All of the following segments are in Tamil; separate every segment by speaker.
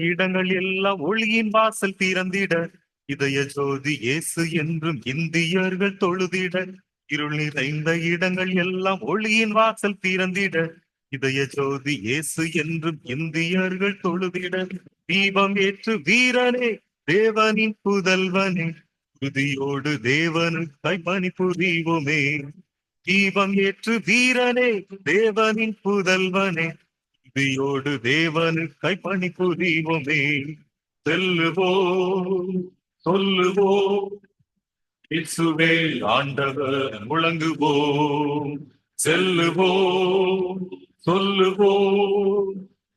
Speaker 1: இடங்கள் எல்லாம் ஒளியின் வாசல் திறந்திட, இதய ஜோதி இயேசு என்றும் இந்தியர்கள் தொழுதிட. இருள் நிறைந்த இடங்கள் எல்லாம் ஒளியின் வாசல் திறந்திட, இதய ஜோதி இயேசு என்றும் இந்தியர்கள் தொழுதிட. தீபம் ஏற்று வீரனே, தேவனின் புதல்வனே, உறுதியோடு தேவனுக்காய் பணி புரிவோமே. தீபம் ஏற்று வீரனே, தேவனின் புதல்வனே, உறுதியோடு தேவனுக்காய் பணி புரிவோமே. செல்லுவோம், சொல்லுவோம், இயேசுவே ஆண்டவர் முழங்குவோம். செல்லுவோம், சொல்லுவோம்,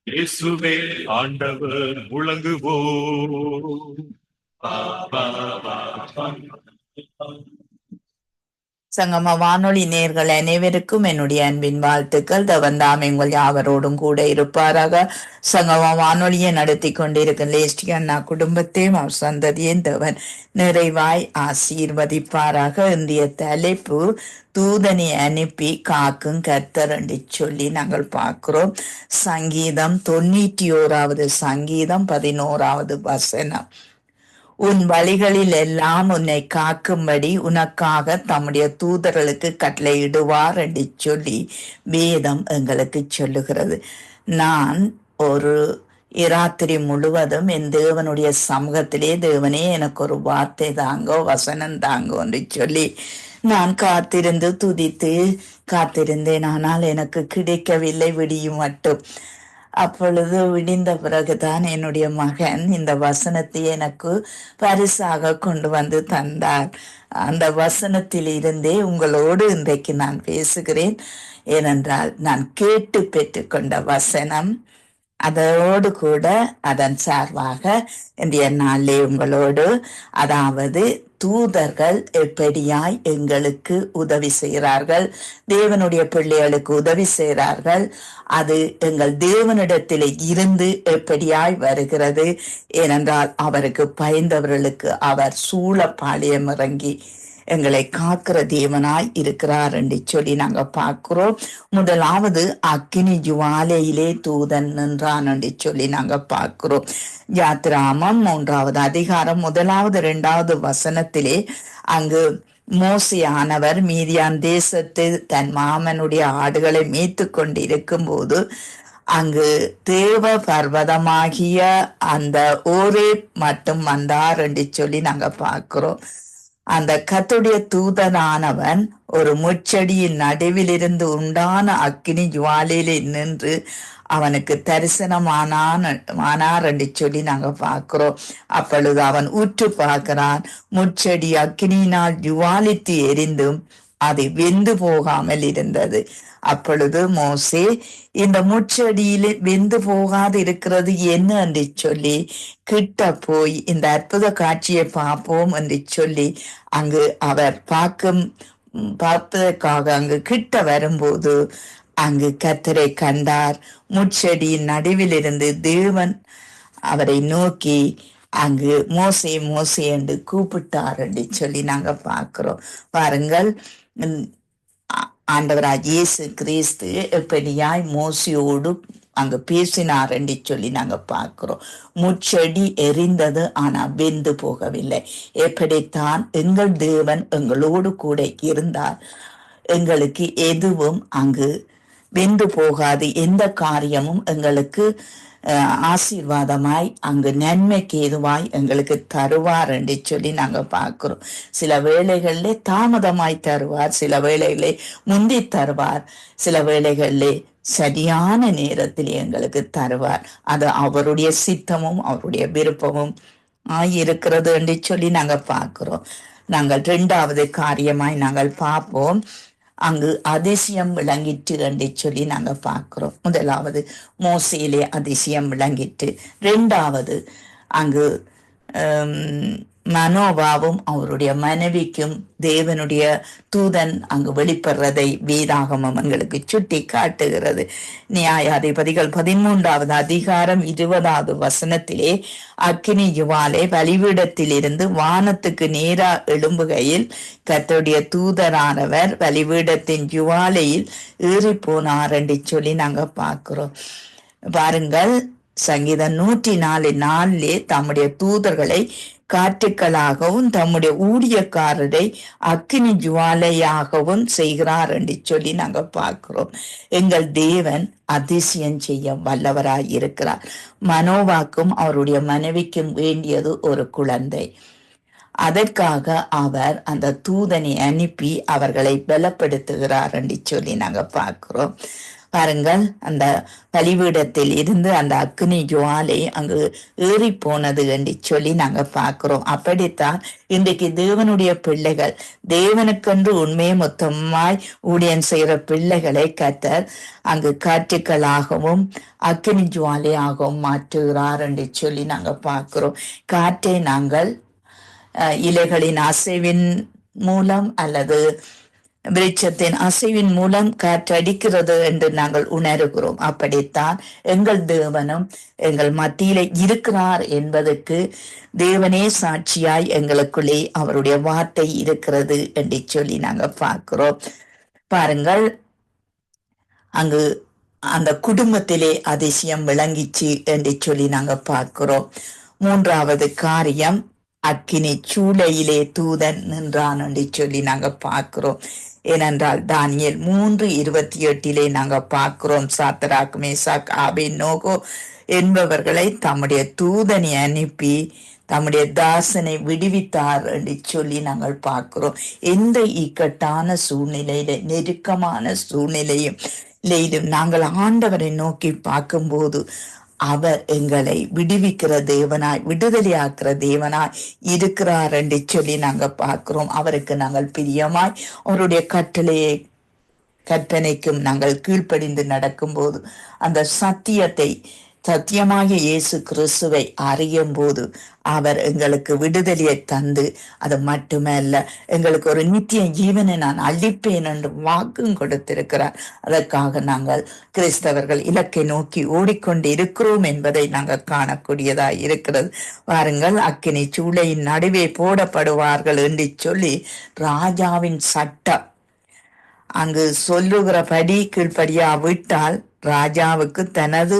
Speaker 1: இயேசுவே ஆண்டவர் முழங்குவோம். பா, பா, பா, பா.
Speaker 2: சங்கம வானொலி நேர்கள் அனைவருக்கும் என்னுடைய அன்பின் வாழ்த்துக்கள். தவந்தாம் எங்கள் யாவரோடும் கூட இருப்பாராக. சங்கம வானொலியை நடத்தி கொண்டிருக்கும் லேஸ்டி அண்ணா குடும்பத்தையும் அவர் சந்ததியும் தவன் நிறைவாய் ஆசீர்வதிப்பாராக. இந்திய தலைப்பு தூதனை அனுப்பி காக்கும் கர்த்தர் என்று சொல்லி நாங்கள் பார்க்கிறோம். சங்கீதம் 91வது சங்கீதம் 11வது வசனம். உன் வழிகளில் எல்லாம் உன்னை காக்கும்படி உனக்காக தம்முடைய தூதர்களுக்கு கட்டளையிடுவார் என்று சொல்லி வேதம் எங்களுக்கு சொல்லுகிறது. நான் ஒரு இராத்திரி முழுவதும் என் தேவனுடைய சமூகத்திலே, தேவனே எனக்கு ஒரு வார்த்தை தாங்கோ, வசனம் தாங்கோ என்று சொல்லி நான் காத்திருந்து துதித்து காத்திருந்தேன். ஆனால் எனக்கு கிடைக்கவில்லை, விடியும் மட்டும். அப்பொழுது விடிந்த பிறகுதான் என்னுடைய மகன் இந்த வசனத்தை எனக்கு பரிசாக கொண்டு வந்து தந்தார். அந்த வசனத்தில் இருந்தே உங்களோடு இன்றைக்கு நான் பேசுகிறேன். ஏனென்றால் நான் கேட்டு பெற்றுக்கொண்ட வசனம், அதோடு கூட அதன் சார்பாக இன்றைய நாளிலே உங்களோடு, அதாவது தூதர்கள் எப்படியாய் எங்களுக்கு உதவி செய்கிறார்கள், தேவனுடைய பிள்ளைகளுக்கு உதவி செய்கிறார்கள், அது எங்கள் தேவனிடத்தில் இருந்து எப்படியாய் வருகிறது. ஏனென்றால் அவருக்கு பயந்தவர்களுக்கு அவர் சூழப்பாளையம் இறங்கி எங்களை காக்கிற தேவனாய் இருக்கிறார் என்று சொல்லி நாங்க பார்க்கிறோம். முதலாவது அக்கினி ஜுவாலையிலே தூதன் நின்றான் என்று சொல்லி நாங்க பார்க்கிறோம். யாத்திராமம் 3வது அதிகாரம் 1வது 2வது வசனத்திலே அங்கு மோசேயானவர் மீதியான் தேசத்து தன் மாமனுடைய ஆடுகளை மேய்த்து கொண்டு இருக்கும் போது அங்கு தேவ பர்வதமாகிய அந்த ஓரே மட்டும் வந்தார் என்று சொல்லி நாங்க பார்க்கிறோம். அந்த கர்த்தருடைய தூதனானவன் ஒரு முச்செடியின் நடுவில் இருந்து உண்டான அக்கினி ஜுவாலையிலே நின்று அவனுக்கு தரிசனமானார் என்று சொல்லி நாங்க பார்க்கிறோம். அப்பொழுது அவன் உற்று பார்க்கிறான். முச்செடி அக்கினியினால் ஜுவாலித்து எரிந்தும் அது வெந்து போகாமல் இருந்தது. அப்பொழுது மோசே, இந்த முச்செடியிலே வெந்து போகாது இருக்கிறது என்ன என்று சொல்லி கிட்ட போய் இந்த அற்புத காட்சியை பார்ப்போம் என்று சொல்லி அங்கு அவர் பார்த்ததற்காக அங்கு கிட்ட வரும்போது அங்கு கர்த்தரை கண்டார். முச்செடியின் நடுவில் இருந்து தேவன் அவரை நோக்கி அங்கு மோசே மோசே என்று கூப்பிட்டார் என்று சொல்லி நாங்க பார்க்கிறோம். பாருங்கள், ஆண்டவராய் இயேசு கிறிஸ்து எப்படியாய் மோசையோடு அங்க பேசினார் என்று சொல்லி நாங்க பார்க்கிறோம். முச்செடி எரிந்தது, ஆனா வெந்து போகவில்லை. எப்படித்தான் எங்கள் தேவன் எங்களோடு கூட இருந்தார், எங்களுக்கு எதுவும் அங்கு வெந்து போகாது. எந்த காரியமும் எங்களுக்கு ஆசீர்வாதமாய் அங்கு நன்மைக்கு ஏதுவாய் எங்களுக்கு தருவார் என்று சொல்லி நாங்க பார்க்கிறோம். சில வேளைகளிலே தாமதமாய் தருவார், சில வேளைகளே முந்தி தருவார், சில வேளைகளிலே சரியான நேரத்தில் எங்களுக்கு தருவார். அது அவருடைய சித்தமும் அவருடைய விருப்பமும் ஆயிருக்கிறது என்று சொல்லி நாங்க பார்க்கிறோம். நாங்கள் 2வது காரியமாய் நாங்கள் பார்ப்போம். அங்கு அதிசயம் விளங்கிட்டு என்று சொல்லி நாங்க பார்க்கிறோம். முதலாவது மோசேயிலே அதிசயம் விளங்கிட்டு, 2வது அங்கு மனோபாவும் அவருடைய மனைவிக்கும் தேவனுடைய தூதன் அங்கு வெளிப்படுறதை வேதாகமம் எங்களுக்கு சுட்டி காட்டுகிறது. நியாயாதிபதிகள் 13வது அதிகாரம் 20வது வசனத்திலே அக்கினி ஜுவாலை பலிபீடத்தில் இருந்து வானத்துக்கு நேரா எழும்புகையில் கர்த்தருடைய தூதரானவர் பலிபீடத்தின் ஜுவாலையில் ஏறி போனார் என்று சொல்லி நாங்க பார்க்கிறோம். பாருங்கள், சங்கீதம் 104:4 தம்முடைய தூதர்களை காற்றுக்களாகவும் தம்முடைய ஊழியக்காரரை அக்கினி ஜுவாலையாகவும் செய்கிறார் என்று சொல்லி நாங்க பார்க்கிறோம். எங்கள் தேவன் அதிசயம் செய்ய வல்லவராய் இருக்கிறார். மனோவாக்கும் அவருடைய மனைவிக்கும் வேண்டியது ஒரு குழந்தை. அதற்காக அவர் அந்த தூதனை அனுப்பி அவர்களை பலப்படுத்துகிறார் என்று சொல்லி நாங்க பார்க்கிறோம். பாருங்கள், அந்த பலிபீடத்தில் இருந்து அந்த அக்னி ஜுவாலை அங்கு ஏறி போனது என்று சொல்லி நாங்க பார்க்கிறோம். அப்படித்தான் இன்றைக்கு தேவனுடைய பிள்ளைகள், தேவனுக்கென்று உண்மையை மொத்தமாய் ஊழியம் செய்கிற பிள்ளைகளை கர்த்தர் அங்கு காற்றுக்களாகவும் அக்னி ஜுவாலையாகவும் மாற்றுகிறார் என்று சொல்லி நாங்க பார்க்கிறோம். காற்றை நாங்கள் இலைகளின் அசைவின் மூலம் அல்லது விருட்சத்தின் அசைவின் மூலம் காற்றடிக்கிறது என்று நாங்கள் உணர்கிறோம். அப்படித்தான் எங்கள் தேவனும் எங்கள் மத்தியிலே இருக்கிறார் என்பதற்கு தேவனே சாட்சியாய் எங்களுக்குள்ளே அவருடைய வார்த்தை இருக்கிறது என்று சொல்லி நாங்க பார்க்கிறோம். பாருங்கள், அங்கு அந்த குடும்பத்திலே அதிசயம் விளங்கிச்சு என்று சொல்லி நாங்க பார்க்கிறோம். மூன்றாவது காரியம், அக்கினி சூளையிலே தூதன் நின்றான் என்று சொல்லி நாங்க பார்க்கிறோம். ஏனென்றால் தானியேல் 3:28 நாங்க பார்க்கிறோம், சாத்ராக், மேசாக், ஆபேத்நேகோ என்பவர்களை தம்முடைய தூதனை அனுப்பி தம்முடைய தாசனை விடுவித்தார் என்று சொல்லி நாங்கள் பார்க்கிறோம். எந்த இக்கட்டான சூழ்நிலையில, நெருக்கமான சூழ்நிலையும் நாங்கள் ஆண்டவரை நோக்கி பார்க்கும்போது அவர் எங்களை விடுவிக்கிற தேவனாய், விடுதலையாக்குற தேவனாய் இருக்கிறார் என்று சொல்லி நாங்க பார்க்கிறோம். அவருக்கு நாங்கள் பிரியமாய் அவருடைய கற்பனைக்கும் நாங்கள் கீழ்ப்படிந்து நடக்கும்போது, அந்த சத்தியமாகிய இயேசு கிறிஸ்துவை அறியும் போது அவர் எங்களுக்கு விடுதலையை தந்து, அது மட்டுமல்ல, எங்களுக்கு ஒரு நித்திய ஜீவனை நான் அளிப்பேன் என்று வாக்கும் கொடுத்திருக்கிறார். அதற்காக நாங்கள் கிறிஸ்தவர்கள் இலக்கை நோக்கி ஓடிக்கொண்டு இருக்கிறோம் என்பதை நாங்கள் காணக்கூடியதாய் இருக்கிறது. பாருங்கள், அக்கினி சூளையின் நடுவே போடப்படுவார்கள் என்று சொல்லி ராஜாவின் சட்டம் அங்கு சொல்லுகிறபடி கீழ்ப்படியா விட்டால் ராஜாவுக்கு தனது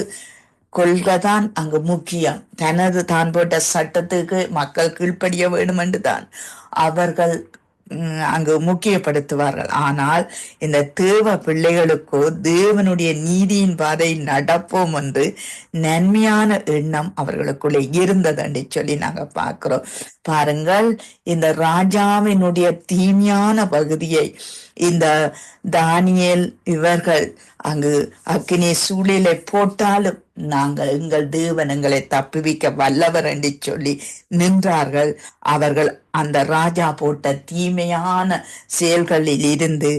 Speaker 2: கொள்கைதான் அங்கு முக்கியம். தான் போட்ட சட்டத்துக்கு மக்கள் கீழ்ப்படிய வேண்டும் என்று தான் அவர்கள் அங்கு முக்கியப்படுத்துவார்கள். ஆனால் இந்த தேவ பிள்ளைகளுக்கோ தேவனுடைய நீதியின் பாதை நடப்போம் என்று நன்மையான எண்ணம் அவர்களுக்குள்ளே இருந்தது என்று சொல்லி நாங்க பார்க்கிறோம். பாருங்கள், இந்த ராஜாவினுடைய தீமையான பகுதியை இந்த தானியேல் இவர்கள் அங்கு அக்கினி சூழலை போட்டாலும் நாங்கள் எங்கள் தேவன் எங்களை தப்புவிக்க வல்லவர் என்று சொல்லி நின்றார்கள். அவர்கள் அந்த ராஜா போட்ட தீமையான செயல்களில் இருந்து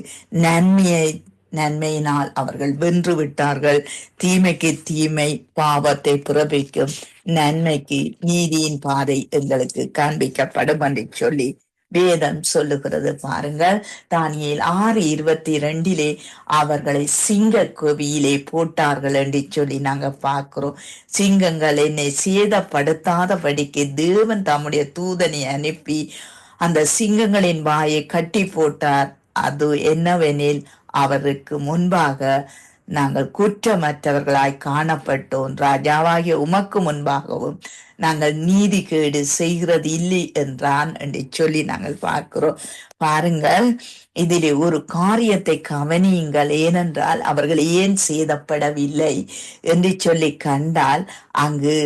Speaker 2: நன்மையினால் அவர்கள் வென்று விட்டார்கள். தீமைக்கு தீமை பாவத்தை பிறப்பிக்கும், நன்மைக்கு நீதியின் பாதை எங்களுக்கு காண்பிக்கப்படும் என்று சொல்லி வேதம் சொல்லுகிறது. பாருங்கள், தானியேல் 6:22 அவர்களை சிங்க கோவியிலே போட்டார்கள் என்று சொல்லி நாங்க பார்க்கிறோம். சிங்கங்கள் என்னை சேதப்படுத்தாதபடிக்கு தேவன் தம்முடைய தூதனை அனுப்பி அந்த சிங்கங்களின் வாயை கட்டி போட்டார். அது என்னவெனில், அவருக்கு முன்பாக நாங்கள் குற்றமற்றவர்களாய் காணப்பட்டோம். ராஜாவாகிய உமக்கு முன்பாகவும் நாங்கள் நீதிகேடு செய்கிறது இல்லை என்றான் என்று சொல்லி நாங்கள் பார்க்கிறோம். பாருங்கள், இதிலே ஒரு காரியத்தை கவனியுங்கள். ஏனென்றால் அவர்கள் ஏன் சேதப்படவில்லை என்று சொல்லி கண்டால், அங்கு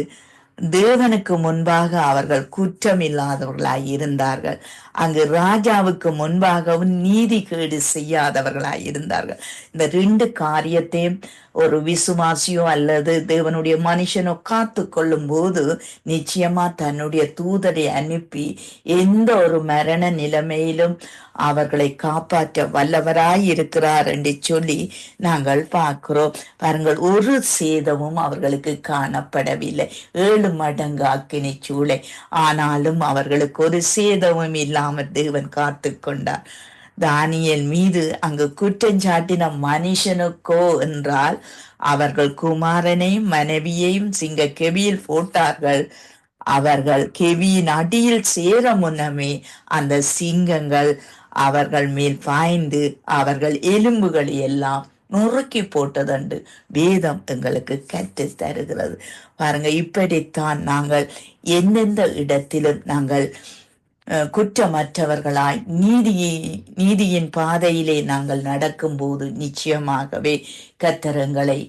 Speaker 2: தேவனுக்கு முன்பாக அவர்கள் குற்றமில்லாதவர்களாய் இருந்தார்கள். அங்கு ராஜாவுக்கு முன்பாகவும் நீதிகேடு செய்யாதவர்களாய் இருந்தார்கள். இந்த 2 காரியத்தையும் ஒரு விசுவாசியோ அல்லது தேவனுடைய மனுஷனோ காத்து கொள்ளும் போது நிச்சயமா தன்னுடைய தூதரை அனுப்பி எந்த ஒரு மரண நிலைமையிலும் அவர்களை காப்பாற்ற வல்லவராய் இருக்கிறார் என்று சொல்லி நாங்கள் பார்க்கிறோம். பாருங்கள், ஒரு சேதமும் அவர்களுக்கு காணப்படவில்லை. 7 மடங்கு அக்கினி சூளை, ஆனாலும் அவர்களுக்கு ஒரு சேதமும் இல்லாமல் தேவன் காத்து கொண்டார். தானியேல் மீது அங்கு குற்றஞ்சாட்டின மனுஷனுக்கோ என்றால், அவர்கள் குமாரனையும் மனைவியையும் சிங்க கெபியில் போட்டார்கள். அவர்கள் கெபியின் அடியில் சேர முன்னமே அந்த சிங்கங்கள் அவர்கள் மேல் பாய்ந்து அவர்கள் எலும்புகளை எல்லாம் நொறுக்கி போட்டதென்று வேதம் எங்களுக்கு கற்று தருகிறது. பாருங்க, இப்படித்தான் நாங்கள் எந்தெந்த இடத்திலும் நாங்கள் குற்றமற்றவர்களாய் நீதியின் பாதையிலே நாங்கள் நடக்கும்போது நிச்சயமாகவே கர்த்தர் எங்களை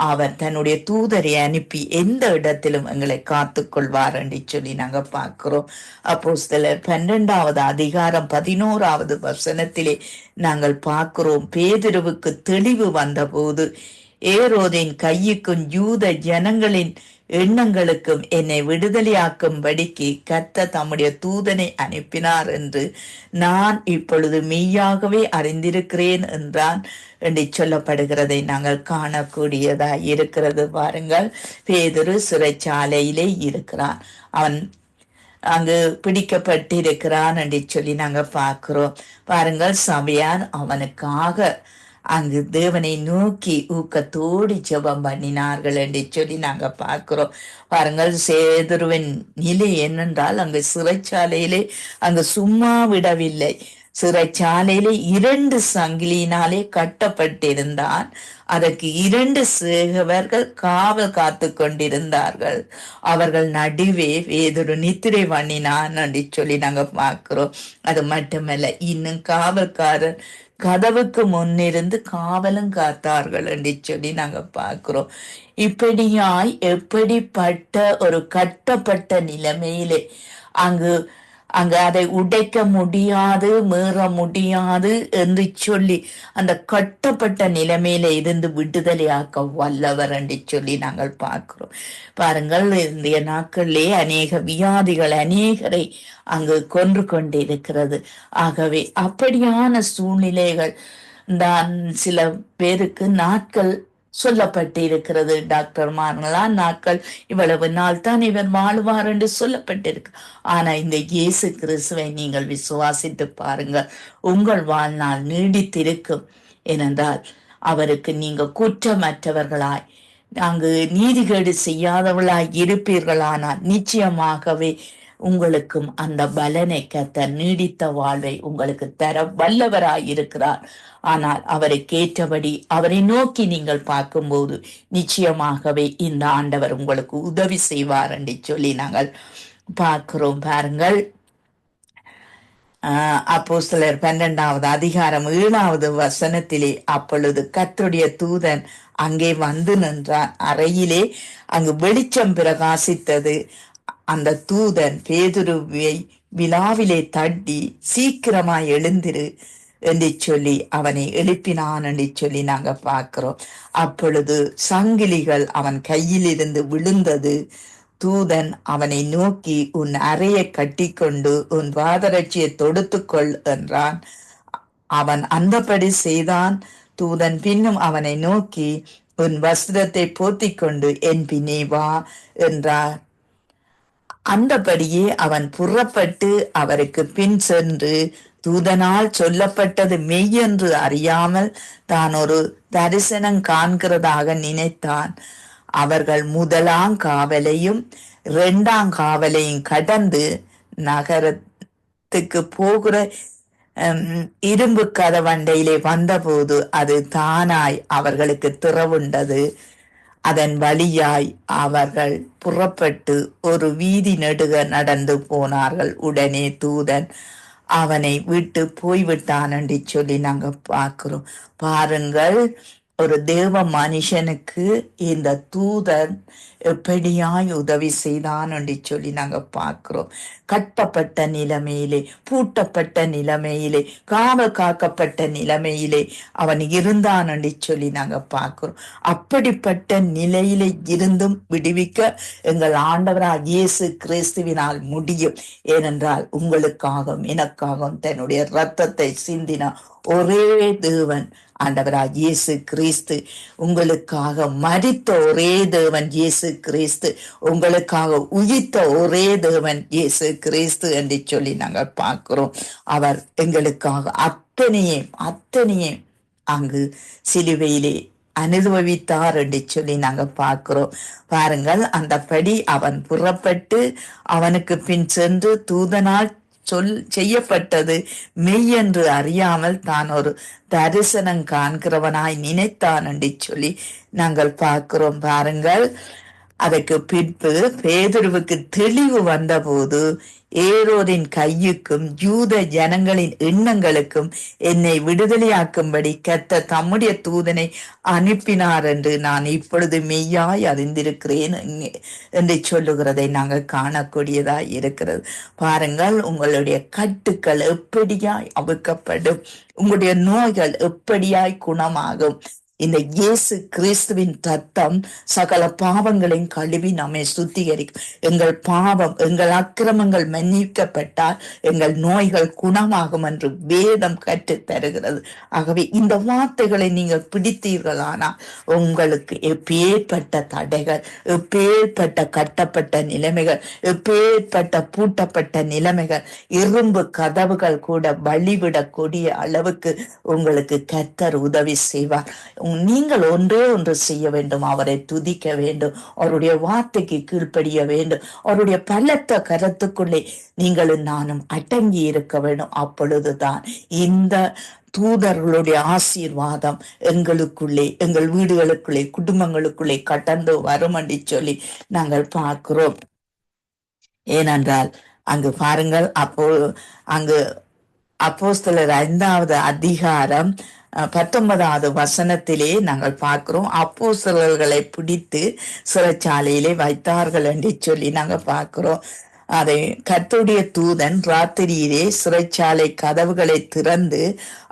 Speaker 2: அவர் தன்னுடைய தூதரை அனுப்பி எந்த இடத்திலும் எங்களை காத்துக் கொள்வார் என்று சொல்லி நாங்க பார்க்கிறோம். அப்போஸ்தலர் 12வது அதிகாரம் 11வது வசனத்திலே நாங்கள் பார்க்கிறோம், பேதுருவுக்கு தெளிவு வந்தபோது ஏரோதின் கையுக்கும் யூத ஜனங்களின் எண்ணங்களுக்கும் என்னை விடுதலையாக்கும்படிக்கு கர்த்தர் தம்முடைய தூதனை அனுப்பினார் என்று நான் இப்பொழுது மெய்யாகவே அறிந்திருக்கிறேன் என்றான் என்று சொல்லப்படுகிறதை நாங்கள் காணக்கூடியதா இருக்கிறது. பாருங்கள், பேதுரு சிறைச்சாலையிலே இருக்கிறான், அவன் அங்கு பிடிக்கப்பட்டிருக்கிறான் என்று சொல்லி நாங்க பார்க்கிறோம். பாருங்கள், சபையார் அவனுக்காக அங்கு தேவனை நோக்கி ஊக்கத்தோடு ஜெபம் பண்ணினார்கள் என்று சொல்லி நாங்க பார்க்கிறோம். பாருங்கள், சேதுருவின் நிலை என்னென்றால் அங்கு சிறைச்சாலையிலே அங்கு சும்மா விடவில்லை. சிறைச்சாலையிலே 2 சங்கிலியினாலே கட்டப்பட்டிருந்தான். அதற்கு 2 சேவகர்கள் காவல் காத்து கொண்டிருந்தார்கள். அவர்கள் நடுவே பேதுரு நித்திரை பண்ணினான் என்று சொல்லி நாங்க பார்க்கிறோம். அது மட்டுமல்ல, இன்னும் காவல்காரர் கதவுக்கு முன்னிருந்து காவலும் காத்தார்கள் என்று சொல்லி நாங்க பார்க்கிறோம். இப்படியாய் எப்படிப்பட்ட ஒரு கட்டப்பட்ட நிலைமையிலே அங்கு அதை உடைக்க முடியாது, மீற முடியாது என்று சொல்லி அந்த கட்டப்பட்ட நிலைமையில இருந்து விடுதலையாக்க வல்லவர் என்று சொல்லி நாங்கள் பார்க்கிறோம். பாருங்கள், இந்திய நாட்களிலே அநேக வியாதிகள் அநேகரை அங்கு கொன்று கொண்டிருக்கிறது. ஆகவே அப்படியான சூழ்நிலைகள் தான் சில பேருக்கு நாட்கள் சொல்லப்பட்டிருக்கிறது. டாக்டர்மார்களால் நாட்கள் இவ்வளவு நாள் தான் இவர் வாழ்வார் என்று சொல்லப்பட்டிருக்கு. ஆனா இந்த இயேசு கிறிஸ்துவை நீங்கள் விசுவாசித்து பாருங்கள், உங்கள் வாழ்நாள் நீடித்திருக்கும். ஏனென்றால் அவருக்கு நீங்க குற்றமற்றவர்களாய் அங்கு நீதிகேடு செய்யாதவர்களாய் இருப்பீர்களானால் நிச்சயமாகவே உங்களுக்கும் அந்த பலனை கர்த்தர் நீடித்த வாழ்வை உங்களுக்கு தர வல்லவராய் இருக்கிறார். ஆனால் அவரை கேட்டபடி அவரை நோக்கி நீங்கள் பார்க்கும்போது நிச்சயமாகவே இந்த ஆண்டவர் உங்களுக்கு உதவி செய்வார் என்று சொல்லி நாங்கள் பார்க்கிறோம். பாருங்கள், அப்போஸ்தலர் 12வது அதிகாரம் 7வது வசனத்திலே அப்பொழுது கர்த்தருடைய தூதன் அங்கே வந்து நின்றான். அறையிலே அங்கு வெளிச்சம் பிரகாசித்தது. அந்த தூதன் பேதுருவை விழாவிலே தட்டி சீக்கிரமாய் எழுந்திரு என்று சொல்லி அவனை எழுப்பினான் என்று சொல்லி நாங்க பார்க்கிறோம். அப்பொழுது சங்கிலிகள் அவன் கையில் இருந்து விழுந்தது. தூதன் அவனை நோக்கி, உன் அறையை கட்டிக்கொண்டு உன் பாதரட்சியை தொடுத்துக்கொள் என்றான். அவன் அந்தபடி செய்தான். தூதன் பின்னும் அவனை நோக்கி, உன் வஸ்திரத்தை போத்திக் கொண்டு என் பின்னே வா என்றார். அந்தபடியே அவன் புறப்பட்டு அவருக்கு பின் சென்று தூதனால் சொல்லப்பட்டது மெய்யென்று அறியாமல் தான் ஒரு தரிசனம் காண்கிறதாக நினைத்தான். அவர்கள் 1ஆம் காவலையும் 2ஆம் காவலையும் கடந்து நகரத்துக்கு போகிற இரும்பு கதவண்டையிலே வந்தபோது அது தானாய் அவர்களுக்கு திறவுண்டது. அதன் வழியாய் அவர்கள் புறப்பட்டு ஒரு வீதி நெடுக நடந்து போனார்கள். உடனே தூதன் அவனை விட்டு போய்விட்டான் என்று சொல்லி நாங்க பார்க்கிறோம். பாருங்கள், ஒரு தேவ மனுஷனுக்கு இந்த தூதன் எப்படியாய் உதவி செய்தான் என்று சொல்லி நாங்க பார்க்கிறோம். கட்டப்பட்ட நிலைமையிலே, பூட்டப்பட்ட நிலைமையிலே, காவல் காக்கப்பட்ட நிலைமையிலே அவன் இருந்தான் என்று சொல்லி நாங்க பார்க்கிறோம். அப்படிப்பட்ட நிலையிலே இருந்தும் விடுவிக்க எங்கள் ஆண்டவராக இயேசு கிறிஸ்துவினால் முடியும். ஏனென்றால் உங்களுக்காகவும் எனக்காகவும் தன்னுடைய இரத்தத்தை சிந்தின ஒரே தேவன் ஆண்டவராக இயேசு கிறிஸ்து, உங்களுக்காக மரித்த ஒரே தேவன் இயேசு கிறிஸ்து, உங்களுக்காக உயிர்த்த ஒரே தேவன் இயேசு கிறிஸ்து என்று சொல்லி நாங்கள் பார்க்கிறோம். அவர் எங்களுக்காக அத்தனையே அங்கு சிலுவையிலே அனுபவித்தார் என்று சொல்லி நாங்க பார்க்கிறோம். பாருங்கள், அந்தபடி அவன் புறப்பட்டு அவனுக்கு பின் சென்று தூதனால் செய்யப்பட்டது மெய் என்று அறியாமல் தான் ஒரு தரிசனம் காண்கிறவனாய் நினைத்தான் என்று சொல்லி நாங்கள் பார்க்கிறோம். பாருங்கள், அதற்கு பின்பு பேதுருவுக்கு தெளிவு வந்தபோது ஏரோதின் கையுக்கும் யூத ஜனங்களின் எண்ணங்களுக்கும் என்னை விடுதலையாக்கும்படி கர்த்தர் தம்முடைய தூதனை அனுப்பினார் என்று நான் இப்பொழுது மெய்யாய் அறிந்திருக்கிறேன் என்று சொல்லுகிறதை நாங்கள் காணக்கூடியதாய் இருக்கிறது. பாருங்கள், உங்களுடைய கட்டுக்கள் எப்படியாய் அவிழ்க்கப்படும், உங்களுடைய நோய்கள் எப்படியாய் குணமாகும். இந்த இயேசு கிறிஸ்துவின் ரத்தம் சகல பாவங்களையும் கழுவி நம்மை சுத்திகரிக்கும். எங்கள் பாவம், எங்கள் அக்கிரமங்கள் மன்னிக்கப்பட்டால் எங்கள் நோய்கள் குணமாகும் என்று வேதம் கற்றுத் தருகிறது. ஆகவே இந்த வார்த்தைகளை நீங்கள் பிடித்தீர்களானால் உங்களுக்கு எப்பேற்பட்ட தடைகள், எப்பேற்பட்ட கட்டப்பட்ட நிலைமைகள், எப்பேற்பட்ட பூட்டப்பட்ட நிலைமைகள், இரும்பு கதவுகள் கூட வழிவிடக்கூடிய அளவுக்கு உங்களுக்கு கர்த்தர் உதவி செய்வார். நீங்கள் ஒன்றே ஒன்று செய்ய வேண்டும், அவரை துதிக்க வேண்டும், அவருடைய வார்த்தைக்கு கீழ்ப்படிய வேண்டும், அவருடைய பலத்த கரத்துக்குள்ளே நீங்களும் நானும் அடங்கி இருக்க வேண்டும். அப்பொழுதுதான் இந்த தூதர்களுடைய ஆசீர்வாதம் எங்களுக்குள்ளே, எங்கள் வீடுகளுக்குள்ளே, குடும்பங்களுக்குள்ளே கடந்து வரும் என்று சொல்லி நாங்கள் பார்க்கிறோம். ஏனென்றால் அங்கு பாருங்கள், அங்கு அப்போஸ்தலர் 5வது அதிகாரம் 19வது வசனத்திலே நாங்கள் பார்க்கிறோம், அப்போஸ்தலர்களை பிடித்து சிறைச்சாலையிலே வைத்தார்கள் என்று சொல்லி நாங்கள் பார்க்கிறோம். அதை கர்த்தருடைய தூதன் ராத்திரியிலே சிறைச்சாலை கதவுகளை திறந்து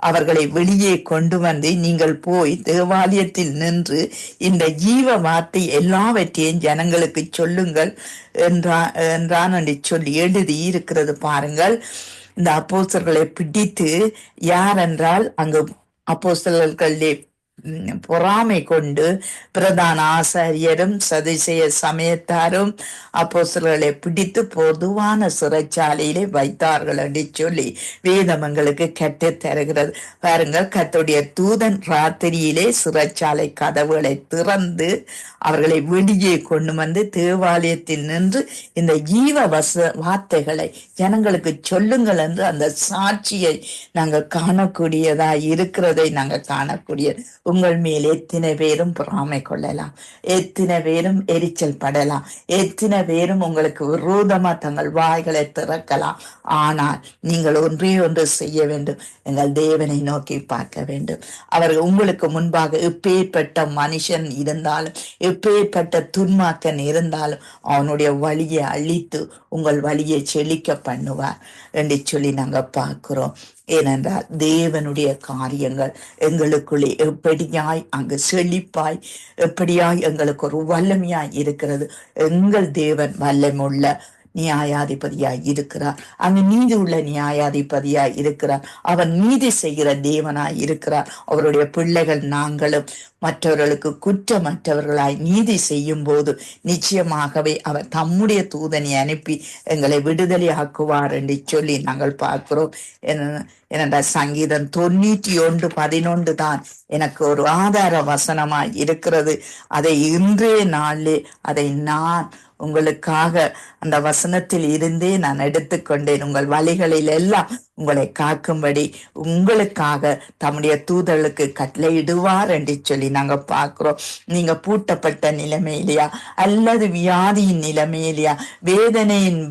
Speaker 2: அவர்களை வெளியே கொண்டு வந்து, நீங்கள் போய் தேவாலயத்தில் நின்று இந்த ஜீவ வார்த்தை எல்லாவற்றையும் ஜனங்களுக்கு சொல்லுங்கள் என்றான் என்று சொல்லி எழுதி இருக்கிறது. பாருங்கள், இந்த அப்போஸ்தலர்களை பிடித்து, யார் என்றால் அங்கு அப்போஸ்தலர்களே பொறாமை கொண்டு பிரதான ஆசாரியரும் சதுசேய சமயத்தாரும் அப்போஸ்தலர்களை பிடித்து பொதுவான சிறைச்சாலையிலே வைத்தார்கள் என்று சொல்லி வேதமங்களுக்கு கற்றுத் தருகிறது. பாருங்கள், கர்த்தருடைய தூதன் ராத்திரியிலே சிறைச்சாலை கதவுகளை திறந்து அவர்களை வெளியே கொண்டு வந்து தேவாலயத்தில் நின்று இந்த ஜீவ வார்த்தைகளை ஜனங்களுக்கு சொல்லுங்கள் என்று அந்த சாட்சியை நாங்கள் காணக்கூடியதா இருக்கிறதை நாங்கள் காணக்கூடியது. உங்கள் மேல் எத்தனை பேரும் பொறாமை கொள்ளலாம், எத்தனை பேரும் எரிச்சல் படலாம், எத்தனை பேரும் உங்களுக்கு விரோதமா தங்கள் வாய்களை திறக்கலாம். ஆனால் நீங்கள் ஒன்றே ஒன்று செய்ய வேண்டும், எங்கள் தேவனை நோக்கி பார்க்க வேண்டும். அவர் உங்களுக்கு முன்பாக எப்பேற்பட்ட மனுஷன் இருந்தாலும், எப்பேற்பட்ட துன்மார்க்கன் இருந்தாலும் அவனுடைய வழியை அழித்து உங்கள் வழியை செழிக்க பண்ணுவார் என்று சொல்லி நாங்கள் பார்க்கிறோம். ஏனென்றால் தேவனுடைய காரியங்கள் எங்களுக்குள்ளே எப்படியாய் அங்கு செழிப்பாய், எப்படியாய் எங்களுக்கு ஒரு வல்லமையாய் இருக்கிறது. எங்கள் தேவன் வல்லமுள்ள நியாயாதிபதியாய் இருக்கிறார். அங்கு நீதி உள்ள நியாயாதிபதியாய் இருக்கிறார். அவர் நீதி செய்கிற தேவனாய் இருக்கிறார். அவருடைய பிள்ளைகள் நாங்களும் மற்றவர்களுக்கு குற்றமற்றவர்களாய் நீதி செய்யும் போது நிச்சயமாகவே அவர் தம்முடைய தூதனை அனுப்பி எங்களை விடுதலை ஆக்குவார் என்று சொல்லி நாங்கள் பார்க்கிறோம். ஏனென்றால் சங்கீதம் 91:11 தான் எனக்கு ஒரு ஆதார வசனமாய் இருக்கிறது. அதை இன்றைய நாளிலே அதை நான் உங்களுக்காக அந்த வசனத்தில் இருந்தே நான் எடுத்துக்கொண்டேன். உங்கள் வழிகளில் எல்லாம் உங்களை காக்கும்படி உங்களுக்காக தம்முடைய தூதர்களுக்கு கட்டளையிடுவார் என்று சொல்லி நாங்க பார்க்கிறோம். நீங்க பூட்டப்பட்ட நிலைமையிலையா, அல்லது வியாதியின் நிலைமையிலையா, வேதனையின்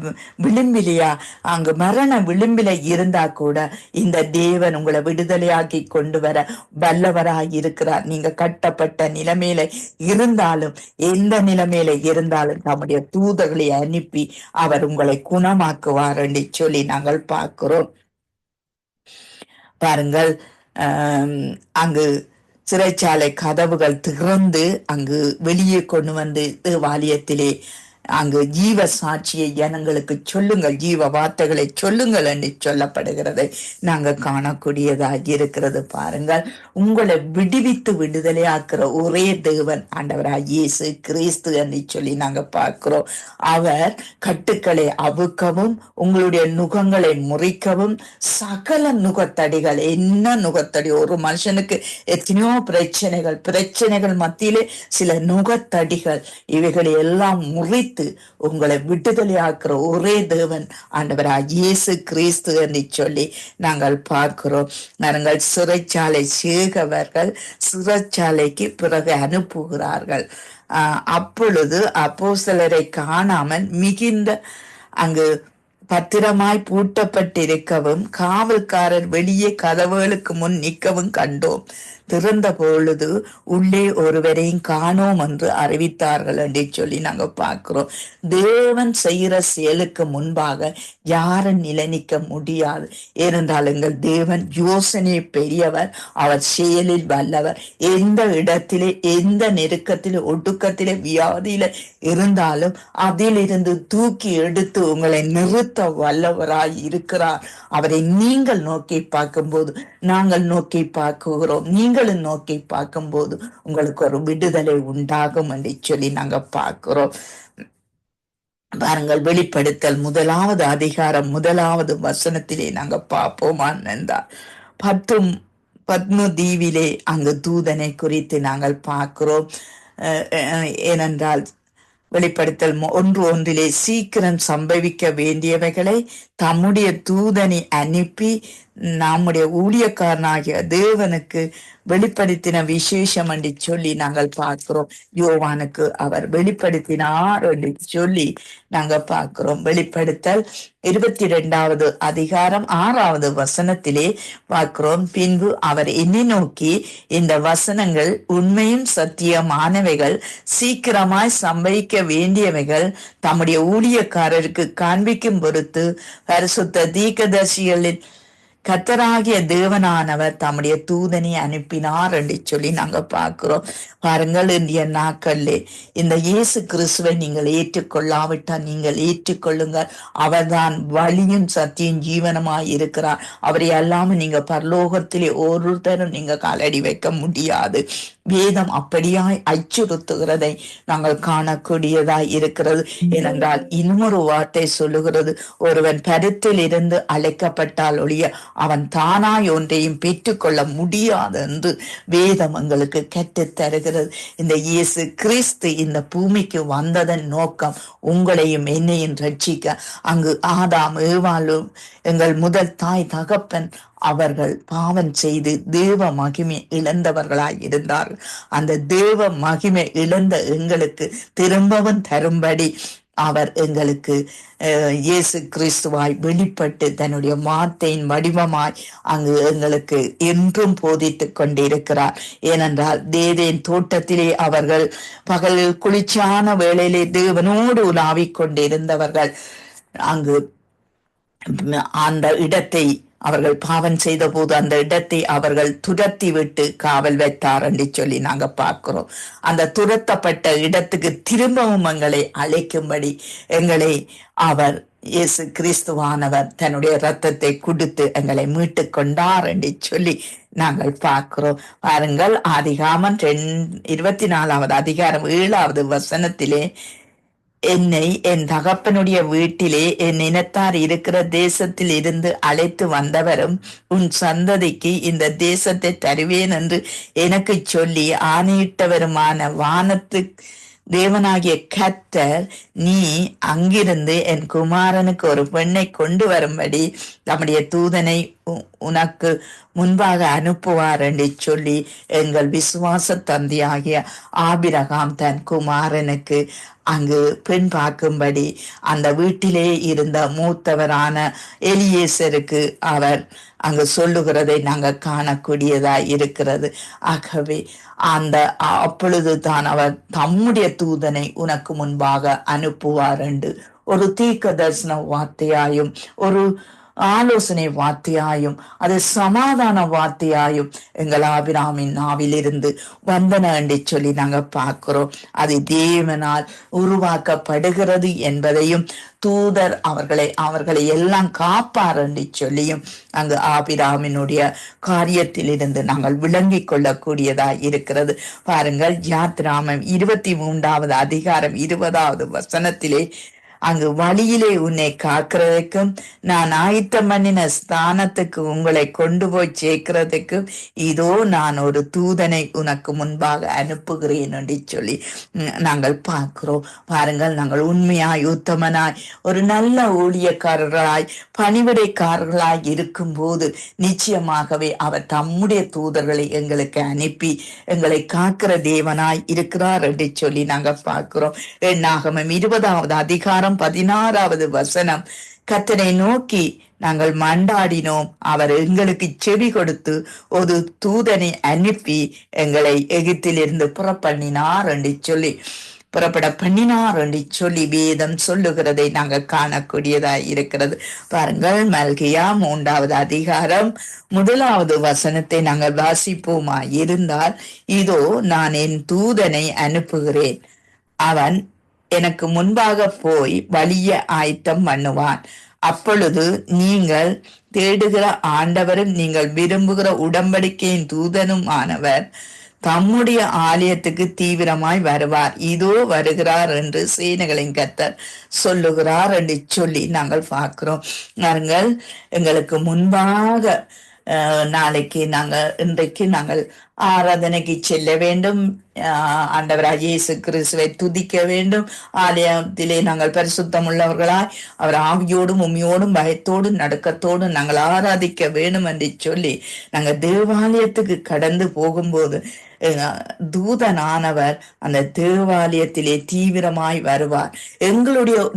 Speaker 2: விளிம்பிலையா, அங்கு மரண விளிம்பில இருந்தா கூட இந்த தேவன் உங்களை விடுதலையாக்கி கொண்டு வர வல்லவராய் இருக்கிறார். நீங்க கட்டப்பட்ட நிலைமையில இருந்தாலும், எந்த நிலைமையில இருந்தாலும் தம்முடைய தூதர்களை அனுப்பி அவர் உங்களை குணமாக்குவார் என்று சொல்லி நாங்கள் பார்க்கிறோம். பாருங்கள், அங்கு சிறைச்சாலை கதவுகள் திறந்து அங்கு வெளியே கொண்டு வந்து தேவாலயத்திலே அங்கு ஜீவ சாட்சியை ஜனங்களுக்கு சொல்லுங்கள், ஜீவ வார்த்தைகளை சொல்லுங்கள் என்று சொல்லப்படுகிறதை நாங்க காணக்கூடியதாக இருக்கிறது. பாருங்கள், உங்களை விடுவித்து விடுதலையாக்குற ஒரே தேவன் ஆண்டவராய் இயேசு கிறிஸ்து என்று சொல்லி நாங்க பார்க்கிறோம். அவர் கட்டுக்களை அவுக்கவும் உங்களுடைய நுகங்களை முறிக்கவும், சகல நுகத்தடிகள், என்ன நுகத்தடி, ஒரு மனுஷனுக்கு எத்தனையோ பிரச்சனைகள் மத்தியிலே சில நுகத்தடிகள், இவைகளை எல்லாம் முறித்து ரட்சித்து உங்களை விடுதலையாக்குற ஒரே தேவன் ஆண்டவராக இயேசு கிறிஸ்து என்று சொல்லி நாங்கள் பார்க்கிறோம். நாங்கள் சிறைச்சாலை சேகவர்கள் சிறைச்சாலைக்கு பிறகு அனுப்புகிறார்கள். அப்பொழுது அப்போஸ்தலரை காணாமல் மிகுந்த அங்கு பத்திரமாய் பூட்டப்பட்டிருக்கவும் காவல்காரர் வெளியே கதவுகளுக்கு முன் நிற்கவும் கண்டோம். திறந்த பொழுது உள்ளே ஒருவரையும் காணோம் என்று அறிவித்தார்கள் என்று சொல்லி நாங்க பார்க்கிறோம். தேவன் செய்கிற செயலுக்கு முன்பாக யாரும் நிலைநிற்க முடியாது. ஏனென்றால் எங்கள் தேவன் யோசனை பெரியவர், அவர் செயலில் வல்லவர். எந்த இடத்திலே எந்த நெருக்கத்திலே ஒடுக்கத்திலே வியாதியில இருந்தாலும் அதிலிருந்து தூக்கி எடுத்து உங்களை நிறுத்த வல்லவராய் இருக்கிறார். அவரை நீங்கள் நோக்கி பார்க்கும்போது நாங்கள் நோக்கி பார்க்கிறோம், நீங்களும் நோக்கி பார்க்கும்போது உங்களுக்கு ஒரு விடுதலை உண்டாகும் என்று சொல்லி நாங்க பார்க்கிறோம். பாருங்கள், வெளிப்படுத்தல் 1வது அதிகாரம் 1வது வசனத்திலே நாங்க பார்ப்போமா என்றால் பத்ம தீவிலே அங்கு தூதனை குறித்து நாங்கள் பார்க்கிறோம். ஏனென்றால் வெளிப்படுத்தல் 1:1 சீக்கிரம் சம்பவிக்க வேண்டியவைகளை தம்முடைய தூதனை அனுப்பி நம்முடைய ஊழியக்காரனாகிய தேவனுக்கு வெளிப்படுத்தின விசேஷம் என்று சொல்லி நாங்கள் பார்க்கிறோம். யோவானுக்கு அவர் வெளிப்படுத்தினார் என்று சொல்லி நாங்க பார்க்கிறோம். வெளிப்படுத்தல் 22வது அதிகாரம் 6வது வசனத்திலே பார்க்கிறோம். பின்பு அவர் என்னை நோக்கி, இந்த வசனங்கள் உண்மையும் சத்தியமானவைகள், சீக்கிரமாய் சம்பவிக்க வேண்டியவைகள், தம்முடைய ஊழியக்காரருக்கு காண்பிக்கும் பொருட்டு பரிசுத்த தீர்க்கதரிசிகளின் கர்த்தராகிய தேவனானவர் தம்முடைய தூதனை அனுப்பினார் என்று சொல்லி நாங்க பார்க்கிறோம். பாருங்கள், இந்திய நாட்களிலே இந்த இயேசு கிறிஸ்துவை நீங்கள் ஏற்றுக்கொள்ளாவிட்டால் நீங்கள் ஏற்றுக்கொள்ளுங்கள். அவர்தான் வழியும் சத்தியும் ஜீவனமாய் இருக்கிறார். அவரை அல்லாம நீங்க பரலோகத்திலே ஒருத்தரும் நீங்க காலடி வைக்க முடியாது. வேதம் அப்படியாய் அச்சுறுத்துகிறதை நாங்கள் காணக்கூடியதாய் இருக்கிறது. ஏனென்றால் இன்னொரு வார்த்தை சொல்லுகிறது, ஒருவன் பருத்தில் இருந்து அழைக்கப்பட்டால் ஒழிய அவன் தானாய் ஒன்றையும் பெற்றுக்கொள்ள முடியாது என்று வேதம் எங்களுக்கு கற்றுத் தருகிறது. இந்த இயேசு கிறிஸ்து இந்த பூமிக்கு வந்ததன் நோக்கம் உங்களையும் என்னையும் ரட்சிக்க. அங்கு ஆதாம் ஏவாளும் எங்கள் முதல் தாய் தகப்பன் அவர்கள் பாவம் செய்து தேவ மகிமை இழந்தவர்களாய் இருந்தார்கள். அந்த தேவ மகிமை இழந்த எங்களுக்கு திரும்பவும் தரும்படி அவர் எங்களுக்கு இயேசு கிறிஸ்துவாய் வெளிப்பட்டு தன்னுடைய வார்த்தையின் வடிவமாய் அங்கு எங்களுக்கு என்றும் போதித்துக் கொண்டிருக்கிறார். ஏனென்றால் தேவன் தோட்டத்திலே அவர்கள் பகலில் குளிர்ச்சியான வேளையிலே தேவனோடு உலாவிக் கொண்டிருந்தவர்கள் அங்கு அந்த இடத்தை அவர்கள் பாவம் செய்த போது அந்த இடத்தை அவர்கள் துரத்தி விட்டு காவல் வைத்தார் என்று சொல்லி நாங்க பார்க்கிறோம். அந்த துரத்தப்பட்ட இடத்துக்கு திரும்பவும் எங்களை அழைக்கும்படி எங்களை அவர் இயேசு கிறிஸ்துவானவர் தன்னுடைய இரத்தத்தை கொடுத்து எங்களை மீட்டு கொண்டார் என்று சொல்லி நாங்கள் பார்க்கிறோம். பாருங்கள், ஆதிகாமம் 24வது அதிகாரம் 7வது வசனத்திலே, என்னை என் தகப்பனுடைய வீட்டிலே என் இனத்தார் இருக்கிற தேசத்தில் இருந்து அழைத்து வந்தவரும் உன் சந்ததிக்கு இந்த தேசத்தை தருவேன் என்று எனக்கு சொல்லி ஆணையிட்டவருமான வானத்து தேவனாகிய கர்த்தர், நீ அங்கிருந்து என் குமாரனுக்கு ஒரு பெண்ணை கொண்டு வரும்படி நம்முடைய தூதனை உனக்கு முன்பாக அனுப்புவார் என்று சொல்லி எங்கள் விசுவாச தந்தையாகிய ஆபிரகாம் தன் குமாரனுக்கு அங்கு பெண் பார்க்கும்படி அந்த வீட்டிலே இருந்த மூத்தவரான எலியேசருக்கு அவர் அங்கு சொல்லுகிறதை நாங்கள் காணக்கூடியதாய் இருக்கிறது. ஆகவே அப்பொழுது தான் அவர் தம்முடைய தூதனை உனக்கு முன்பாக அனுப்புவார் என்று ஒரு தீர்க்க தரிசன வார்த்தையாயும் ஒரு ஆலோசனை வார்த்தையாயும் அது சமாதான வார்த்தையாயும் எங்கள் ஆபிராமின் நாவிலிருந்து வந்தன என்று சொல்லி நாங்க பார்க்கிறோம். அது தேவனால் உருவாக்கப்படுகிறது என்பதையும் தூதர் அவர்களை எல்லாம் காப்பார் என்று சொல்லியும் அங்கு ஆபிராமினுடைய காரியத்தில் இருந்து நாங்கள் விளங்கிக் கொள்ளக்கூடியதா இருக்கிறது. பாருங்கள், யாத்ராமம் 23வது அதிகாரம் 20வது வசனத்திலே அங்கு வழியிலே உன்னை காக்கிறதுக்கும் நான் ஆயத்தம் பண்ணின ஸ்தானத்துக்கு உங்களை கொண்டு போய் சேர்க்கிறதுக்கும் இதோ நான் ஒரு தூதனை உனக்கு முன்பாக அனுப்புகிறேன் என்று சொல்லி நாங்கள் பார்க்கிறோம். பாருங்கள், நாங்கள் உண்மையாய் உத்தமனாய் ஒரு நல்ல ஊழியக்காரர்களாய் பணிவிடைக்காரர்களாய் இருக்கும் போது நிச்சயமாகவே அவர் தம்முடைய தூதர்களை எங்களுக்கு அனுப்பி எங்களை காக்கிற தேவனாய் இருக்கிறார் என்று சொல்லி நாங்கள் பார்க்கிறோம். எண்ணாகமம் 20வது அதிகாரம் 16வது வசனம், கர்த்தரை நோக்கி நாங்கள் மண்டாடினோம், அவர் எங்களுக்கு செவி கொடுத்து ஒரு தூதனை அனுப்பி எங்களை எகிப்திலிருந்து புறப்பண்ணினார் என்று சொல்லி புறப்பட பண்ணினார் என்று சொல்லி வேதம் சொல்லுகிறதை நாங்கள் காணக்கூடியதாய் இருக்கிறது. பாருங்கள், மல்கியா 3வது அதிகாரம் 1வது வசனத்தை நாங்கள் வாசிப்போமா இருந்தால், இதோ நான் என் தூதனை அனுப்புகிறேன், அவன் எனக்கு முன்பாக போய் வழிய ஆயத்தம் பண்ணுவான். அப்பொழுது நீங்கள் தேடுகிற ஆண்டவரும் நீங்கள் விரும்புகிற உடன்படிக்கையின் தூதனும் ஆனவர் தம்முடைய ஆலயத்துக்கு தீவிரமாய் வருவார். இதோ வருகிறார் என்று சேனைகளின் கர்த்தர் சொல்லுகிறார் என்று சொல்லி நாங்கள் பார்க்கிறோம். நாங்கள் எங்களுக்கு முன்பாக நாளைக்கு இன்றைக்கு நாங்கள் ஆராதனைக்கு செல்ல வேண்டும், ஆண்டவராகிய இயேசு கிறிஸ்துவை துதிக்க வேண்டும். ஆலயத்திலே நாங்கள் பரிசுத்தம் உள்ளவர்களாய் அவர் ஆவியோடும் உண்மையோடும் பயத்தோடும் நடுக்கத்தோடும் நாங்கள் ஆராதிக்க வேண்டும் என்று சொல்லி நாங்கள் தேவாலயத்துக்கு கடந்து போகும்போது தூதனானவர் அந்த தேவாலயத்திலே தீவிரமாய் வருவார்.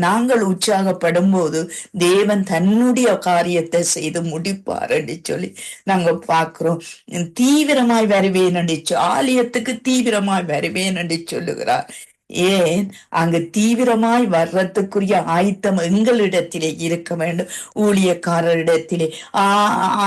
Speaker 2: நாங்கள் உற்சாகப்படும் போது தேவன் தன்னுடைய காரியத்தை செய்து முடிப்பார் என்று சொல்லி நாங்க பார்க்கிறோம். தீவிரமாய் வருவேன் என்று ஆலயத்துக்கு தீவிரமாய் வருவேன் என்று சொல்லுகிறார். ஏன் அங்கு தீவிரமாய் வர்றதுக்குரிய ஆயத்தம் எங்களிடத்திலே இருக்க வேண்டும். ஊழியக்காரரிடத்திலே,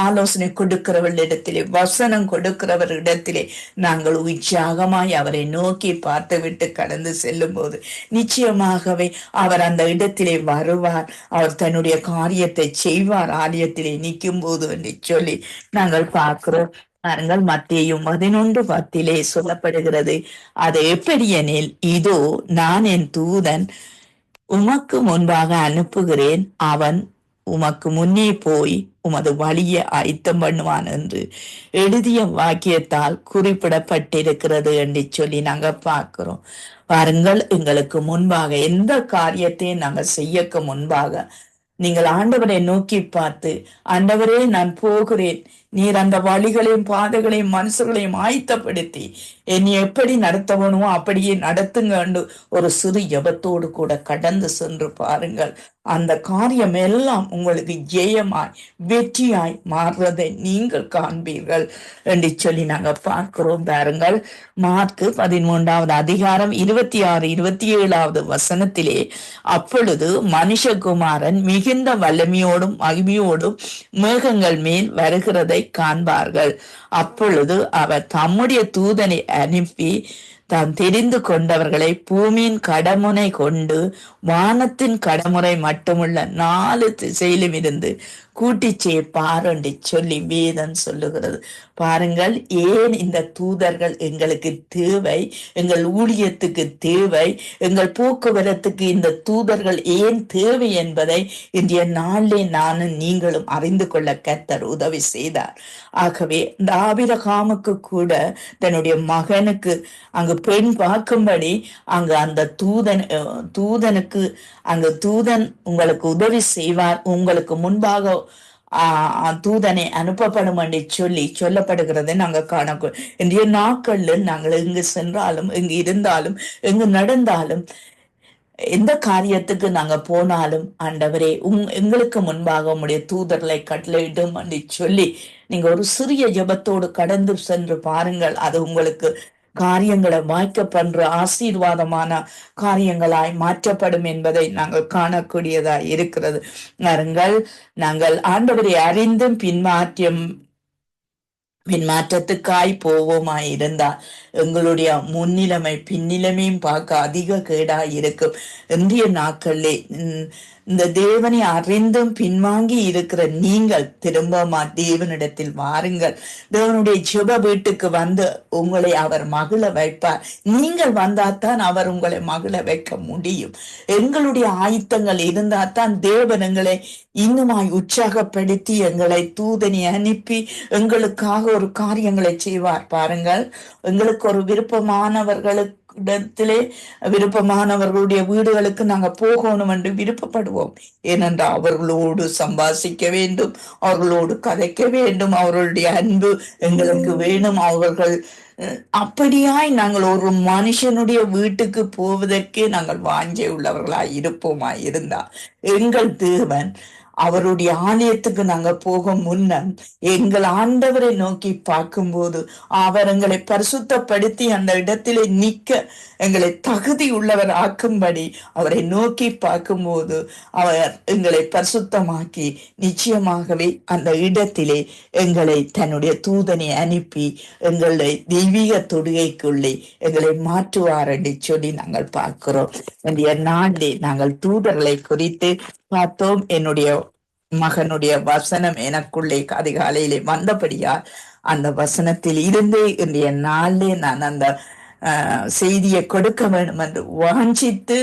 Speaker 2: ஆலோசனை கொடுக்கிறவர்களிடத்திலே, வசனம் கொடுக்கிறவர்களிடத்திலே நாங்கள் உற்சாகமாய் அவரை நோக்கி பார்த்துவிட்டு கடந்து செல்லும் போது நிச்சயமாகவே அவர் அந்த இடத்திலே வருவார், அவர் தன்னுடைய காரியத்தை செய்வார் ஆலயத்திலே நிற்கும் போது என்று சொல்லி நாங்கள் பார்க்கிறோம். பாருங்கள், மத்தேயு 11:10 சொல்லப்படுகிறது, அது எப்படியெனில், இதோ நான் என் தூதன் உமக்கு முன்பாக அனுப்புகிறேன், அவன் உமக்கு முன்னே போய் உமது வழியை ஆயத்தம் பண்ணுவான் என்று எழுதிய வாக்கியத்தால் குறிப்பிடப்பட்டிருக்கிறது என்று சொல்லி நாங்க பார்க்கிறோம். பாருங்கள், எங்களுக்கு முன்பாக எந்த காரியத்தையும் நாங்க செய்யக்க முன்பாக நீங்கள் ஆண்டவரை நோக்கி பார்த்து, ஆண்டவரே நான் போகிறேன், நீர் அந்த வழிகளையும் பாதைகளையும் மனுஷர்களையும் ஆயத்தப்படுத்தி என்னை எப்படி நடத்தவனோ அப்படியே நடத்துங்க ஒரு சிறு ஜெபத்தோடு கூட கடந்து சென்று பாருங்கள். அந்த காரியம் எல்லாம் உங்களுக்கு ஜெயமாய் வெற்றியாய் மாறுறதை நீங்கள் காண்பீர்கள் என்று சொல்லி நாங்க பார்க்கிறோம். பாருங்கள், மார்க்கு 13வது அதிகாரம் 26, 27வது வசனத்திலே, அப்பொழுது மனுஷகுமாரன் மிகுந்த வல்லமையோடும் மகிமையோடும் மேகங்கள் மேல் வருகிறதை காண்பார்கள். அப்பொழுது அவர் தம்முடைய தூதனை அனுப்பி தாம் தெரிந்து கொண்டவர்களை பூமியின் கடமுனை கொண்டு வானத்தின் கடமுறை மட்டுமுள்ள 4 திசையிலும் இருந்து கூட்டி சேர்ப்பார் என்று சொல்லி வேதம் சொல்லுகிறது. பாருங்கள், ஏன் இந்த தூதர்கள் எங்களுக்கு தேவை, எங்கள் ஊழியத்துக்கு தேவை, எங்கள் போக்குவரத்துக்கு இந்த தூதர்கள் ஏன் தேவை என்பதை இன்றைய நாளிலே நானும் நீங்களும் அறிந்து கொள்ள கர்த்தர் உதவி செய்தார். ஆகவே இந்த ஆபிரகாமுக்கு கூட தன்னுடைய மகனுக்கு அங்கு பெண் பார்க்கும்படி அங்கு அந்த தூதனுக்கு அங்கு தூதன் உங்களுக்கு உதவி செய்வார், உங்களுக்கு முன்பாக தூதனை அனுப்பப்படும் என்று சொல்லி சொல்லப்படுகிறது. நாங்க காணக்கூட இன்றைய நாட்கள்ல நாங்கள் எங்கு சென்றாலும், எங்கு இருந்தாலும், எங்கு நடந்தாலும், எந்த காரியத்துக்கு நாங்க போனாலும், ஆண்டவரே எங்களுக்கு முன்பாக உம்முடைய தூதர்களை கட்டளையிடும் என்று சொல்லி நீங்க ஒரு சிறிய ஜெபத்தோடு கடந்து சென்று பாருங்கள். அது உங்களுக்கு காரியங்களை வாய்க்க பண்ற ஆசீர்வாதமான காரியங்களாய் மாற்றப்படும் என்பதை நாங்கள் காணக்கூடியதாய் இருக்கிறது. நாங்கள் ஆண்டவரை அறிந்தும் பின்மாற்றத்துக்காய் போவோமாய் இருந்தால் எங்களுடைய முன்னிலைமை பின்னிலைமையும் பார்க்க அதிக கேடாய் இருக்கும். இன்றைய நாட்களிலே இந்த தேவனை அறிந்தும் பின்வாங்கி இருக்கிற நீங்கள் திரும்ப தேவனிடத்தில் வாருங்கள். தேவனுடைய ஜெப வீட்டுக்கு வந்து உங்களை அவர் மகிழ வைப்பார். நீங்கள் வந்தாத்தான் அவர் உங்களை மகிழ வைக்க முடியும். எங்களுடைய ஆயத்தங்கள் இருந்தால்தான் தேவன் எங்களை இன்னுமாய் உற்சாகப்படுத்தி எங்களை தூதனை அனுப்பி எங்களுக்காக ஒரு காரியங்களை செய்வார். பாருங்கள், எங்களுக்கு ஒரு விருப்பமானவர்களுக்கு விருப்பமானவர்களுடைய வீடுகளுக்கு நாங்க போகணும் என்று விருப்பப்படுவோம். ஏனென்றால் அவர்களோடு சம்பாஷிக்க வேண்டும், அவர்களோடு கதைக்க வேண்டும், அவர்களுடைய அன்பு எங்களுக்கு வேணும். அவர்கள் அப்படியாய் நாங்கள் ஒரு மனுஷனுடைய வீட்டுக்கு போவதற்கே நாங்கள் வாஞ்சை உள்ளவர்களாய் இருப்போமாய் இருந்தா எங்கள் தேவன் அவருடைய ஆலயத்துக்கு நாங்க போக முன்ன எங்கள் ஆண்டவரை நோக்கி பார்க்கும்போது அவர் எங்களை பரிசுத்தப்படுத்தி அந்த இடத்திலே நிக்க எங்களை தகுதி உள்ளவர் ஆக்கும்படி அவரை நோக்கி பார்க்கும்போது அவர் எங்களை பரிசுத்தமாக்கி நிச்சயமாகவே அந்த இடத்திலே எங்களை தன்னுடைய தூதனை அனுப்பி எங்களுடைய தெய்வீக தொடுகைக்குள்ளே எங்களை மாற்றுவார் என்று சொல்லி நாங்கள் பார்க்கிறோம். இன்றைய நாளிலே நாங்கள் தூதர்களை குறித்து பார்த்தோம். என்னுடைய மகனுடைய வசனம் எனக்குள்ளே அதிகாலையிலே வந்தபடியால் அந்த வசனத்தில் இருந்து இன்றைய நாளிலே நான் அந்த செய்தியை கொடுக்க வேண்டும் என்று வாஞ்சித்து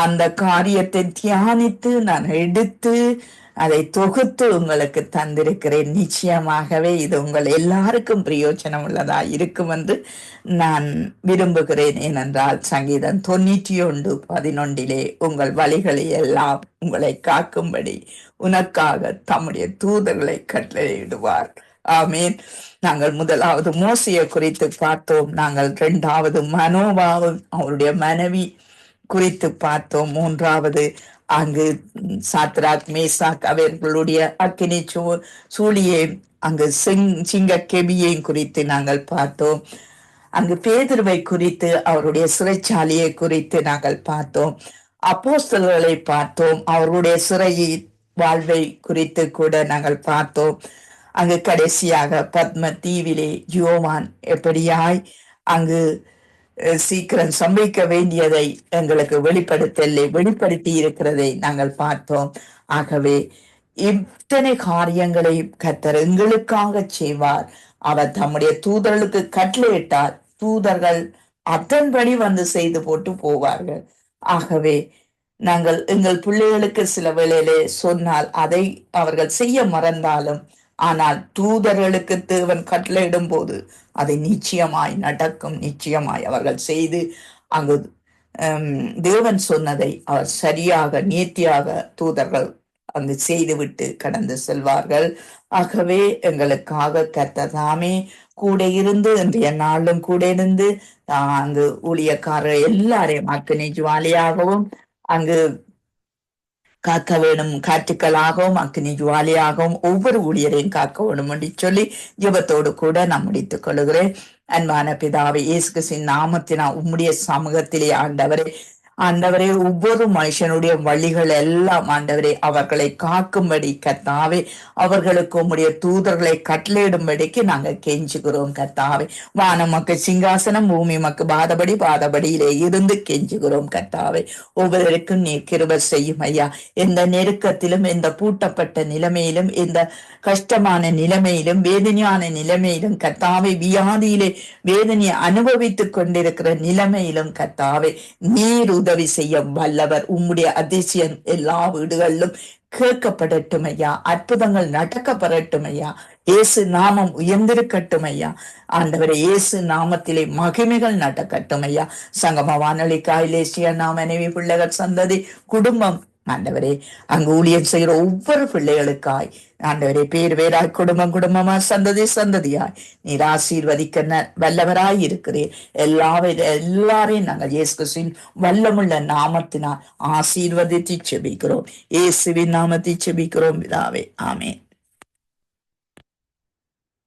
Speaker 2: அந்த காரியத்தை தியானித்து நான் எடுத்து அதை தொகுத்து உங்களுக்கு தந்திருக்கிறேன். நிச்சயமாகவே இது உங்கள் எல்லாருக்கும் பிரயோஜனம் உள்ளதா இருக்கும் என்று நான் விரும்புகிறேன். ஏனென்றால் சங்கீதம் 91:11 உங்கள் வழிகளை எல்லாம் உங்களை காக்கும்படி உனக்காக தம்முடைய தூதர்களை கட்டளையிடுவார். ஆமீன். நாங்கள் முதலாவது மோசையை குறித்து பார்த்தோம். நாங்கள் 2வது மனோபாவும் அவருடைய மனைவி குறித்து பார்த்தோம். 3வது அங்கு சாத்ராக் மேசாக் அவர்களுடைய அக்கினி சூழியை அங்கு சிங்க கெபியையும் குறித்து நாங்கள் பார்த்தோம். அங்கு பேதுருவை குறித்து அவருடைய சிறைச்சாலையை குறித்து நாங்கள் பார்த்தோம். அப்போஸ்தலர்களை பார்த்தோம். அவருடைய சிறை வாழ்வை குறித்து கூட நாங்கள் பார்த்தோம். அங்கு கடைசியாக பத்ம தீவிலே யோவான் எப்படியாய் அங்கு சீக்கிரம் சம்பவிக்க வேண்டியதை எங்களுக்கு வெளிப்படுத்தி இருக்கிறதை நாங்கள் பார்த்தோம். ஆகவே இத்தனை காரியங்களை கர்த்தர் எங்களுக்காக செய்வார். அவர் தம்முடைய தூதர்களுக்கு கட்டளையிட்டார். தூதர்கள் அதன்படி வந்து செய்து போட்டு போவார்கள். ஆகவே நாங்கள் எங்கள் பிள்ளைகளுக்கு சில வேளையிலே சொன்னால் அதை அவர்கள் செய்ய மறந்தாலும், ஆனால் தூதர்களுக்கு தேவன் கட்டளையிடும் போது அதை நிச்சயமாய் நடக்கும். நிச்சயமாய் அவர்கள் செய்து அங்கு தேவன் சொன்னதை அவர் சரியாக நேர்த்தியாக தூதர்கள் அங்கு செய்துவிட்டு கடந்து செல்வார்கள். ஆகவே எங்களுக்காக கர்த்தர் தாமே கூட இருந்து இன்றைய நாளும் கூட இருந்து அங்கு ஊழியக்காரர் எல்லாரையும் அக்கினி ஜுவாலியாகவும் அங்கு காக்க வேணும், காற்றுக்களாகவும் அக்கினி ஜுவாலியாகவும் ஒவ்வொரு ஊழியரையும் காக்க வேணும் என்று சொல்லி ஜெபத்தோடு கூட நான் முடித்துக் கொள்கிறேன். அன்பான பிதாவே, இயேசு கிறிஸ்துவின் நாமத்தினால் உம்முடைய சமூகத்திலே ஆண்டவரே ஒவ்வொரு மனுஷனுடைய வழிகள் எல்லாம் ஆண்டவரே அவர்களை காக்கும்படி கர்த்தாவே அவர்களுக்கு உம்முடைய தூதர்களை கட்டளையிடும்படிக்கு நாங்கள் கெஞ்சுகிறோம். கர்த்தாவே, வானம் மக்கு சிங்காசனம், பூமி மக்கு பாதபடியிலே இருந்து கெஞ்சுகிறோம். கர்த்தாவே, ஒவ்வொருவருக்கும் நீ கிருபை செய்யும் ஐயா. எந்த நெருக்கத்திலும், எந்த பூட்டப்பட்ட நிலைமையிலும், எந்த கஷ்டமான நிலைமையிலும், வேதனையான நிலைமையிலும் கர்த்தாவே, வியாதியிலே வேதனையை அனுபவித்துக் கொண்டிருக்கிற நிலைமையிலும் கர்த்தாவே நீர் உதவி செய்ய வல்லவர். உம்முடைய அதிசயம் எல்லா வீடுகளிலும் கேட்கப்படட்டும் ஐயா. அற்புதங்கள் நடக்கப்படட்டும் ஐயா. இயேசு நாமம் உயர்ந்திருக்கட்டும் ஐயா. ஆண்டவரை இயேசு நாமத்திலே மகிமைகள் நடக்கட்டும் ஐயா. சங்கம வானொலிக்காய் லேசியா நாம் மனைவி பிள்ளைகள் சந்ததி குடும்பம் ஆண்டவரே அங்கு ஊழியம் செய்கிற ஒவ்வொரு பிள்ளைகளுக்காய் ஆண்டவரே பேராய் குடும்பமா சந்ததியாய் நீர் ஆசீர்வதிக்க வல்லவராய் இருக்கிறேன். எல்லாரையும் நாங்கள் இயேசு கிறிஸ்துவின் வல்லமுள்ள நாமத்தினால் ஆசீர்வதித்து செபிக்கிறோம். இயேசுவின் நாமத்தை செபிக்கிறோம் பிதாவே, ஆமென்.